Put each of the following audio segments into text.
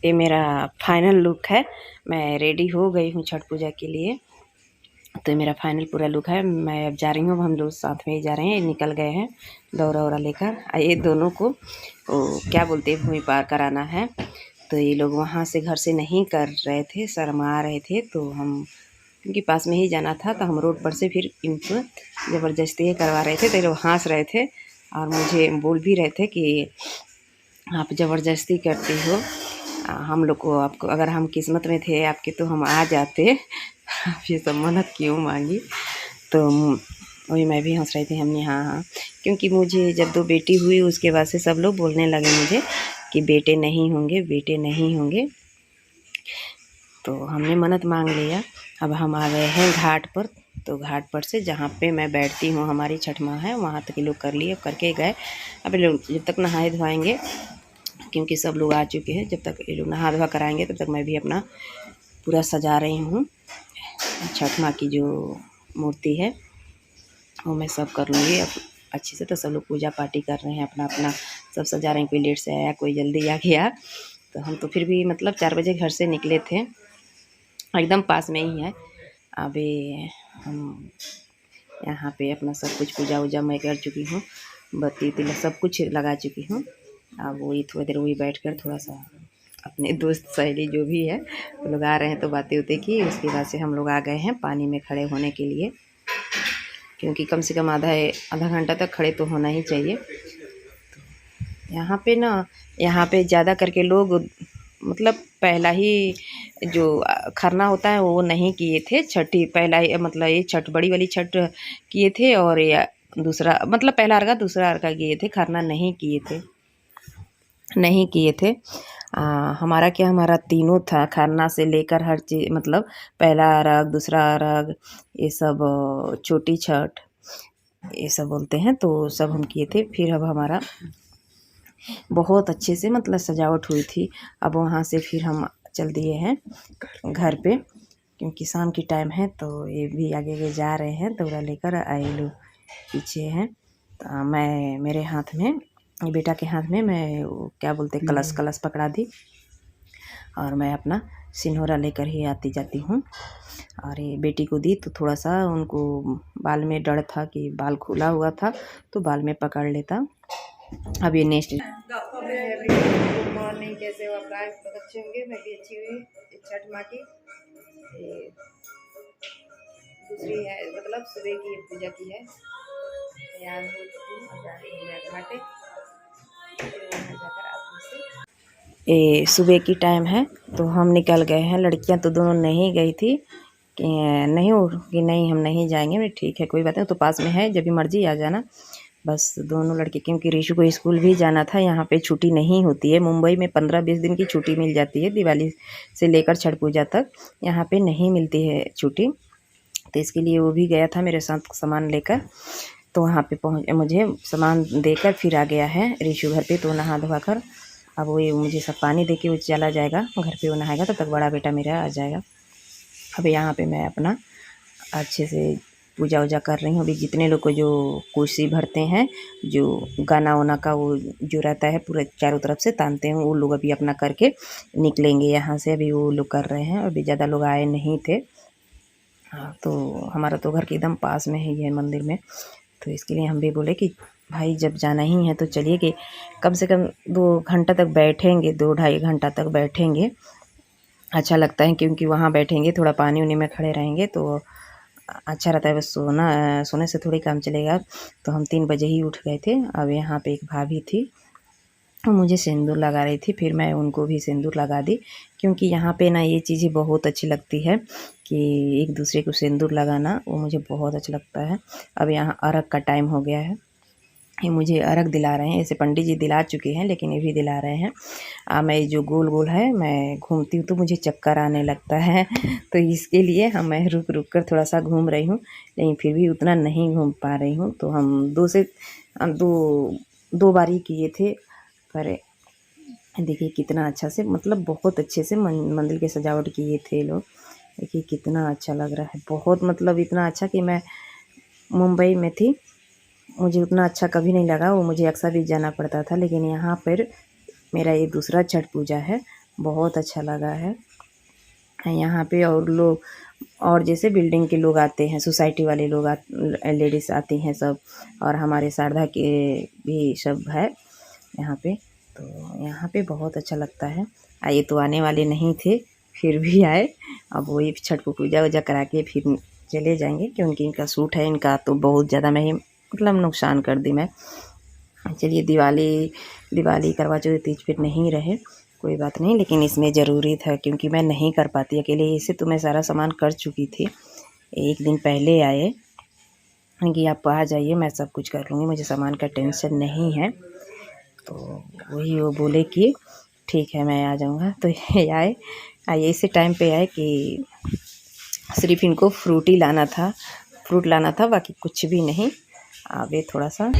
ये मेरा final look है। मैं रेडी हो गई हूँ छठ पूजा के लिए। तो ये मेरा फाइनल पूरा लुक है। मैं अब जा रही हूँ, हम लोग साथ में ही जा रहे हैं। निकल गए हैं दौरा वौरा लेकर। ये दोनों को क्या बोलते हैं, भूमि पार कराना है। तो ये लोग वहाँ से घर से नहीं कर रहे थे, शर्मा रहे थे। तो हम उनके पास में ही जाना था, तो हम रोड पर से फिर इनको ज़बरदस्ती करवा रहे थे। तो ये लोग हंस रहे थे और मुझे बोल भी रहे थे कि आप ज़बरदस्ती करती हो, हम लोग को, आपको अगर हम किस्मत में थे आपके तो हम आ जाते, आप ये सब मन्नत क्यों मांगी। तो वही मैं भी हंस रही थी। हमने हाँ हाँ, क्योंकि मुझे जब 2 बेटी हुई उसके बाद से सब लोग बोलने लगे मुझे कि बेटे नहीं होंगे, बेटे नहीं होंगे। तो हमने मन्नत मांग लिया। अब हम आ गए हैं घाट पर। तो घाट पर से जहाँ पे मैं बैठती हूँ, हमारी छठ माँ है, वहाँ तक ये लोग कर लिए, करके गए। अब ये लोग जब तक नहाए धोआएंगे, क्योंकि सब लोग आ चुके हैं, जब तक ये लोग नहा धोआ कराएंगे तब तक मैं भी अपना पूरा सजा रही हूँ। छठ माँ की जो मूर्ति है वो मैं सब कर लूँगी अब अच्छे से। तो सब लोग पूजा पाठी कर रहे हैं, अपना अपना सब सजा रहे हैं। कोई लेट से आया, कोई जल्दी आ गया। तो हम तो फिर भी मतलब 4 बजे घर से निकले थे, एकदम पास में ही है। अभी हम यहाँ पे अपना सब कुछ पूजा वूजा मैं कर चुकी हूँ, बत्ती तिलक सब कुछ लगा चुकी हूँ। अब वही थोड़ी देर वही बैठकर थोड़ा सा अपने दोस्त सहेली जो भी है वो लोग आ रहे हैं तो बातें होते की। उसके बाद से हम लोग आ गए हैं पानी में खड़े होने के लिए, क्योंकि कम से कम आधा घंटा तक खड़े तो होना ही चाहिए। यहाँ पे ना, यहाँ पे ज़्यादा करके लोग मतलब पहला ही जो खरना होता है वो नहीं किए थे। छठी पहला मतलब ये छठ बड़ी वाली छठ किए थे, और या दूसरा मतलब पहला अर्घा दूसरा अर्घा किए थे, खरना नहीं किए थे, नहीं किए थे। हमारा क्या, हमारा तीनों था, खरना से लेकर हर चीज़, मतलब पहला अर्घ दूसरा अर्घ ये सब, छोटी छठ ये सब बोलते हैं, तो सब हम किए थे। फिर अब हमारा बहुत अच्छे से मतलब सजावट हुई थी। अब वहाँ से फिर हम चल दिए हैं घर पे, क्योंकि शाम की टाइम है। तो ये भी आगे आगे जा रहे हैं दौरा लेकर, आए लोग पीछे हैं। तो मैं मेरे हाथ में, बेटा के हाथ में मैं क्या बोलते कलश पकड़ा दी, और मैं अपना सिन्होरा लेकर ही आती जाती हूँ। और ये बेटी को दी तो थोड़ा सा उनको बाल में डर था कि बाल खुला हुआ था तो बाल में पकड़ लेता। अब ये नेक्स्ट गुड मॉर्निंग, कैसे हो आप? बहुत अच्छे होंगे, मैं भी अच्छी हुई। छठ माँ की दूसरी है, मतलब सुबह की पूजा की है, तैयार हो चुकी हूँ, जा रही हूँ मैं घाटे। वहाँ जाकर आपसे ये सुबह की टाइम है तो हम निकल गए हैं। लड़कियां तो दोनों नहीं गई थी कि नहीं हो कि नहीं हम नहीं जाएंगे। मैं ठीक है कोई बात नहीं, तो पास में है, जब भी मर्जी आ जाना। बस दोनों लड़के, क्योंकि ऋषु को स्कूल भी जाना था। यहाँ पे छुट्टी नहीं होती है, मुंबई में 15-20 दिन की छुट्टी मिल जाती है, दिवाली से लेकर छठ पूजा तक। यहाँ पे नहीं मिलती है छुट्टी, तो इसके लिए वो भी गया था मेरे साथ सामान लेकर। तो वहाँ पे पहुँच, मुझे सामान देकर फिर आ गया है ऋषु घर पे। तो नहा धोवा कर अब वो मुझे सब पानी दे के वो चला जाएगा घर पे, वो नहाएगा, तब तक बड़ा बेटा मेरा आ जाएगा। अब यहाँ पे मैं अपना अच्छे से पूजा वूजा कर रही हूँ। अभी जितने लोग को जो कोसी भरते हैं, जो गाना वाना का वो जो रहता है पूरा चारों तरफ से तानते हैं, वो लोग अभी अपना करके निकलेंगे यहाँ से। अभी वो लोग कर रहे हैं, अभी ज़्यादा लोग आए नहीं थे। हाँ, तो हमारा तो घर के एकदम पास में ही है मंदिर में, तो इसके लिए हम भी बोले कि भाई जब जाना ही है तो चलिए, कि कम से कम 2 घंटा तक बैठेंगे, 2-2.5 घंटा तक बैठेंगे, अच्छा लगता है। क्योंकि वहाँ बैठेंगे थोड़ा पानी उनी में खड़े रहेंगे तो अच्छा रहता है। बस सोने से थोड़ी काम चलेगा। तो हम 3 बजे ही उठ गए थे। अब यहाँ पे एक भाभी थी, वो मुझे सिंदूर लगा रही थी, फिर मैं उनको भी सिंदूर लगा दी। क्योंकि यहाँ पे ना ये चीज़ें बहुत अच्छी लगती है कि एक दूसरे को सिंदूर लगाना, वो मुझे बहुत अच्छा लगता है। अब यहाँ अर्घ का टाइम हो गया है, ये मुझे अर्घ दिला रहे हैं। ऐसे पंडित जी दिला चुके हैं, लेकिन ये भी दिला रहे हैं। मैं जो गोल गोल है मैं घूमती हूँ तो मुझे चक्कर आने लगता है तो इसके लिए मैं रुक रुक कर थोड़ा सा घूम रही हूँ, लेकिन फिर भी उतना नहीं घूम पा रही हूँ। तो हम दो बारी किए थे, पर देखिए कितना अच्छा से, मतलब बहुत अच्छे से मंदिर की सजावट किए थे लोग। देखिए कितना अच्छा लग रहा है, बहुत मतलब इतना अच्छा कि मैं मुंबई में थी, मुझे उतना अच्छा कभी नहीं लगा। वो मुझे अक्सर भी जाना पड़ता था, लेकिन यहाँ पर मेरा ये दूसरा छठ पूजा है बहुत अच्छा लगा है यहाँ पे। और लोग और जैसे बिल्डिंग के लोग आते हैं, सोसाइटी वाले लोग लेडीज़ आती हैं सब, और हमारे शारदा के भी सब है यहाँ पे। तो यहाँ पे बहुत अच्छा लगता है। आइए, तो आने वाले नहीं थे फिर भी आए। अब वही छठ को पूजा वूजा करा के फिर चले जाएंगे, क्योंकि इनका सूट है, इनका तो बहुत ज़्यादा मैं मतलब नुकसान कर दी मैं। चलिए, दिवाली करवा चौथ तीज फिर नहीं रहे, कोई बात नहीं, लेकिन इसमें ज़रूरी था क्योंकि मैं नहीं कर पाती अकेले। इसे तो मैं सारा सामान कर चुकी थी, एक दिन पहले आए कि आप आ जाइए, मैं सब कुछ कर लूँगी, मुझे सामान का टेंशन नहीं है। तो वही वो बोले कि ठीक है मैं आ जाऊँगा, तो ये आइए इसी टाइम पे आए कि सिर्फ इनको फ्रूट ही लाना था, फ्रूट लाना था, बाकी कुछ भी नहीं। आगे थोड़ा सा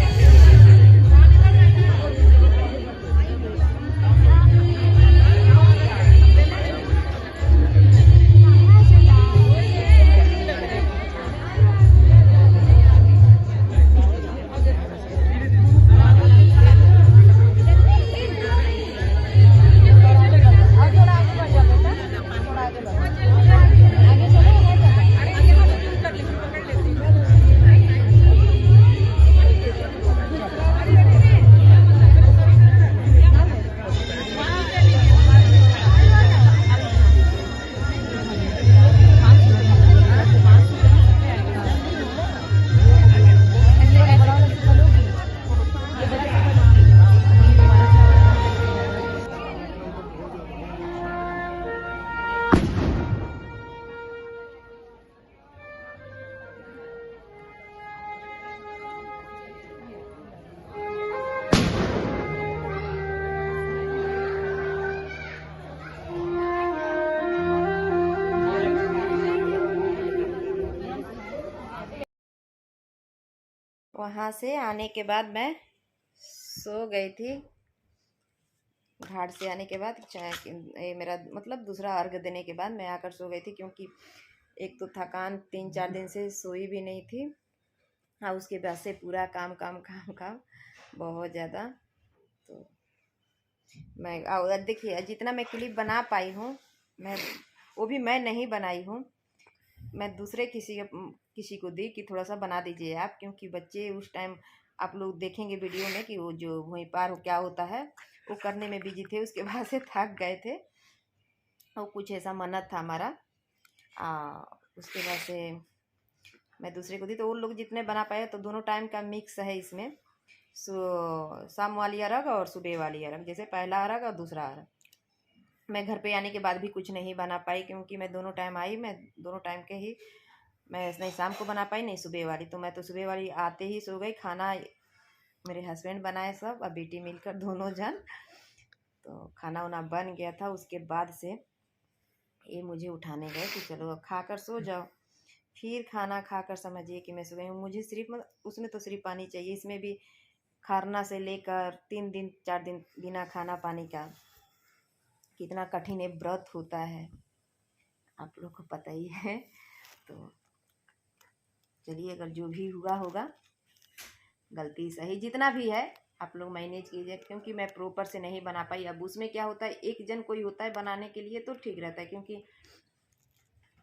वहाँ से आने के बाद मैं सो गई थी। घाट से आने के बाद ये मेरा मतलब दूसरा अर्घ देने के बाद मैं आकर सो गई थी, क्योंकि एक तो थकान 3-4 दिन से सोई भी नहीं थी। हाँ, उसके बाद से पूरा काम काम काम काम बहुत ज़्यादा। तो मैं और देखिए, जितना मैं क्लिप बना पाई हूँ, मैं वो भी मैं नहीं बनाई हूँ, मैं दूसरे किसी को दी कि थोड़ा सा बना दीजिए आप, क्योंकि बच्चे उस टाइम आप लोग देखेंगे वीडियो में कि वो जो वहीं पार हो क्या होता है, वो करने में बिजी थे, उसके बाद से थक गए थे। और कुछ ऐसा मन्नत था हमारा, उसके बाद से मैं दूसरे को दी, तो वो लोग जितने बना पाए। तो दोनों टाइम का मिक्स है इसमें, शाम वाली अरग और सुबह वाली अरग, जैसे पहला अरग और दूसरा अरग। मैं घर पे आने के बाद भी कुछ नहीं बना पाई, क्योंकि मैं दोनों टाइम आई, मैं दोनों टाइम के ही, मैं नहीं शाम को बना पाई नहीं सुबह वाली। तो मैं तो सुबह वाली आते ही सो गई। खाना मेरे हस्बैंड बनाए सब और बेटी मिलकर दोनों जन, तो खाना वाना बन गया था। उसके बाद से ये मुझे उठाने गए कि चलो अब खाकर सो जाओ। फिर खाना खाकर समझिए कि मैं सो गई हूँ। मुझे सिर्फ उसमें तो सिर्फ पानी चाहिए, इसमें भी खरना से लेकर 3 दिन 4 दिन बिना खाना पानी का कितना कठिन ये व्रत होता है, आप लोग को पता ही है। तो चलिए, अगर जो भी हुआ होगा, गलती सही जितना भी है आप लोग मैनेज कीजिए, क्योंकि मैं प्रॉपर से नहीं बना पाई। अब उसमें क्या होता है, एक जन कोई होता है बनाने के लिए तो ठीक रहता है, क्योंकि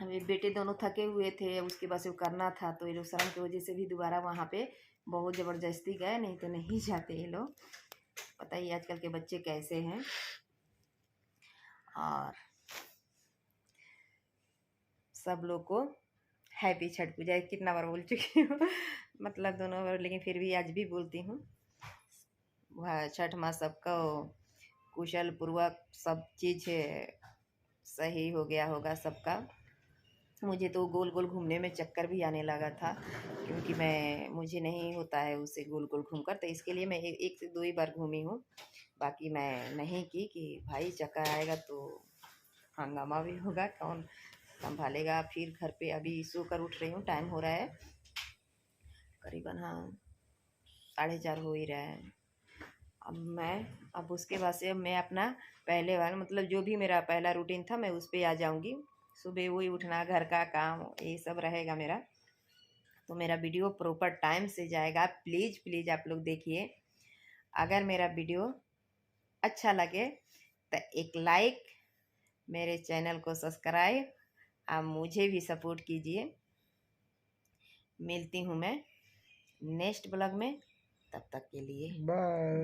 हमें बेटे दोनों थके हुए थे, उसके बाद से वो करना था, तो ये लोग शर्म की वजह से भी दोबारा वहाँ पे बहुत ज़बरदस्ती गए, नहीं तो नहीं जाते ये लोग। पता ही आजकल के बच्चे कैसे हैं। और सब लोग को हैप्पी छठ पूजा, कितना बार बोल चुकी हूँ मतलब दोनों बार, लेकिन फिर भी आज भी बोलती हूँ। वह छठ माँ सबका कुशल पूर्वक सब चीज़ सही हो गया होगा सबका। मुझे तो गोल गोल घूमने में चक्कर भी आने लगा था, क्योंकि मुझे नहीं होता है उससे गोल गोल घूमकर, तो इसके लिए मैं एक से 2 ही बार घूमी हूँ। बाकी मैं नहीं की कि भाई चक्कर आएगा तो हंगामा भी होगा, कौन संभालेगा। फिर घर पे अभी सोकर उठ रही हूँ, टाइम हो रहा है करीबन, हाँ 4:30 हो ही रहा है। अब उसके बाद से मैं अपना पहले वाला मतलब जो भी मेरा पहला रूटीन था, मैं उस पर आ जाऊँगी। सुबह वही उठना, घर का काम, ये सब रहेगा मेरा। तो मेरा वीडियो प्रॉपर टाइम से जाएगा, प्लीज़ प्लीज़ आप लोग देखिए। अगर मेरा वीडियो अच्छा लगे तो एक लाइक मेरे चैनल को सब्सक्राइब, आप मुझे भी सपोर्ट कीजिए। मिलती हूँ मैं नेक्स्ट ब्लॉग में, तब तक के लिए बाय।